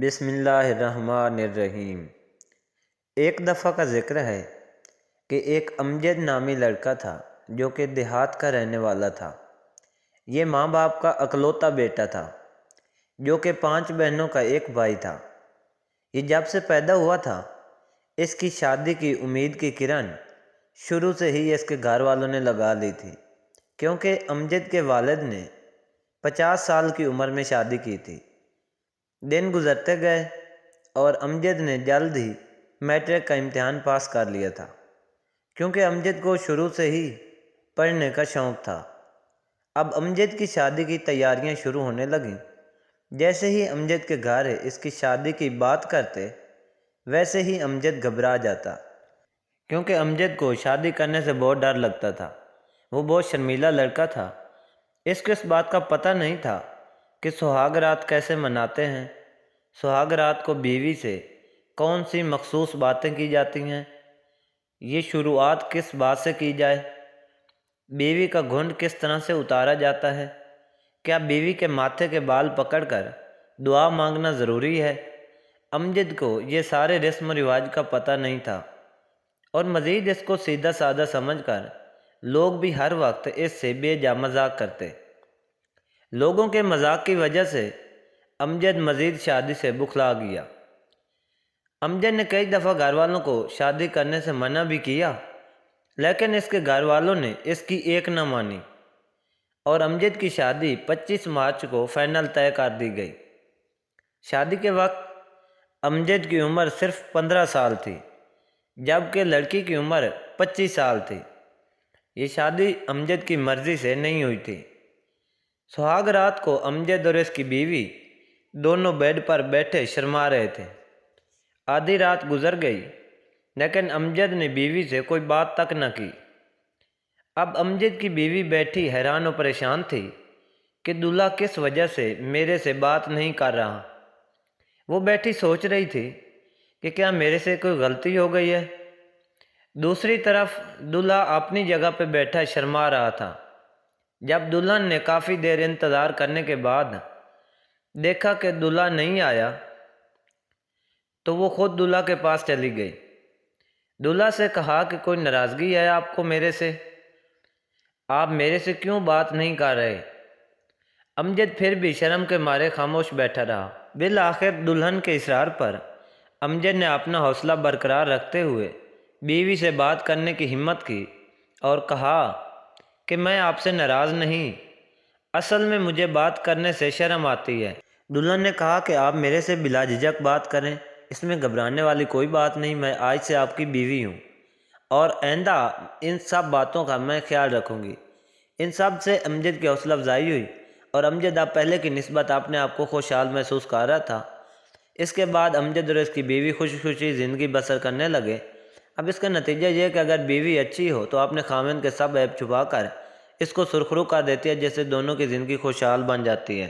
بسم اللہ الرحمن الرحیم۔ ایک دفعہ کا ذکر ہے کہ ایک امجد نامی لڑکا تھا جو کہ دیہات کا رہنے والا تھا۔ یہ ماں باپ کا اکلوتا بیٹا تھا جو کہ 5 بہنوں کا ایک بھائی تھا۔ یہ جب سے پیدا ہوا تھا اس کی شادی کی امید کی کرن شروع سے ہی اس کے گھر والوں نے لگا لی تھی، کیونکہ امجد کے والد نے 50 سال کی عمر میں شادی کی تھی۔ دن گزرتے گئے اور امجد نے جلد ہی میٹرک کا امتحان پاس کر لیا تھا، کیونکہ امجد کو شروع سے ہی پڑھنے کا شوق تھا۔ اب امجد کی شادی کی تیاریاں شروع ہونے لگیں۔ جیسے ہی امجد کے گھر اس کی شادی کی بات کرتے ویسے ہی امجد گھبرا جاتا، کیونکہ امجد کو شادی کرنے سے بہت ڈر لگتا تھا۔ وہ بہت شرمیلا لڑکا تھا۔ اس کو اس بات کا پتہ نہیں تھا کہ سہاگ رات کیسے مناتے ہیں، سہاگ رات کو بیوی سے کون سی مخصوص باتیں کی جاتی ہیں، یہ شروعات کس بات سے کی جائے، بیوی کا گھنڈ کس طرح سے اتارا جاتا ہے، کیا بیوی کے ماتھے کے بال پکڑ کر دعا مانگنا ضروری ہے۔ امجد کو یہ سارے رسم و رواج کا پتہ نہیں تھا، اور مزید اس کو سیدھا سادہ سمجھ کر لوگ بھی ہر وقت اس سے بے جا مذاق کرتے۔ لوگوں کے مذاق کی وجہ سے امجد مزید شادی سے بخلا گیا۔ امجد نے کئی دفعہ گھر والوں کو شادی کرنے سے منع بھی کیا، لیکن اس کے گھر والوں نے اس کی ایک نہ مانی، اور امجد کی شادی 25 مارچ کو فائنل طے کر دی گئی۔ شادی کے وقت امجد کی عمر صرف 15 سال تھی، جبکہ لڑکی کی عمر 25 سال تھی۔ یہ شادی امجد کی مرضی سے نہیں ہوئی تھی۔ سہاگ رات کو امجد اور اس کی بیوی دونوں بیڈ پر بیٹھے شرما رہے تھے۔ آدھی رات گزر گئی، لیکن امجد نے بیوی سے کوئی بات تک نہ کی۔ اب امجد کی بیوی بیٹھی حیران و پریشان تھی کہ دلہا کس وجہ سے میرے سے بات نہیں کر رہا۔ وہ بیٹھی سوچ رہی تھی کہ کیا میرے سے کوئی غلطی ہو گئی ہے۔ دوسری طرف دلہا اپنی جگہ پہ بیٹھا شرما رہا تھا۔ جب دلہن نے کافی دیر انتظار کرنے کے بعد دیکھا کہ دلہا نہیں آیا تو وہ خود دلہا کے پاس چلی گئی۔ دلہا سے کہا کہ کوئی ناراضگی ہے آپ کو میرے سے؟ آپ میرے سے کیوں بات نہیں کر رہے؟ امجد پھر بھی شرم کے مارے خاموش بیٹھا رہا۔ بالآخر دلہن کے اصرار پر امجد نے اپنا حوصلہ برقرار رکھتے ہوئے بیوی سے بات کرنے کی ہمت کی اور کہا کہ میں آپ سے ناراض نہیں، اصل میں مجھے بات کرنے سے شرم آتی ہے۔ دلہن نے کہا کہ آپ میرے سے بلا جھجک بات کریں، اس میں گھبرانے والی کوئی بات نہیں، میں آج سے آپ کی بیوی ہوں اور آئندہ ان سب باتوں کا میں خیال رکھوں گی۔ ان سب سے امجد کی حوصلہ افزائی ہوئی اور امجد اب پہلے کی نسبت اپنے آپ کو خوشحال محسوس کر رہا تھا۔ اس کے بعد امجد اور اس کی بیوی خوشی خوشی زندگی بسر کرنے لگے۔ اب اس کا نتیجہ یہ کہ اگر بیوی اچھی ہو تو اپنے خاوند کے سب عیب چھپا کر اس کو سرخرو کر دیتی ہے، جس سے دونوں کی زندگی خوشحال بن جاتی ہے۔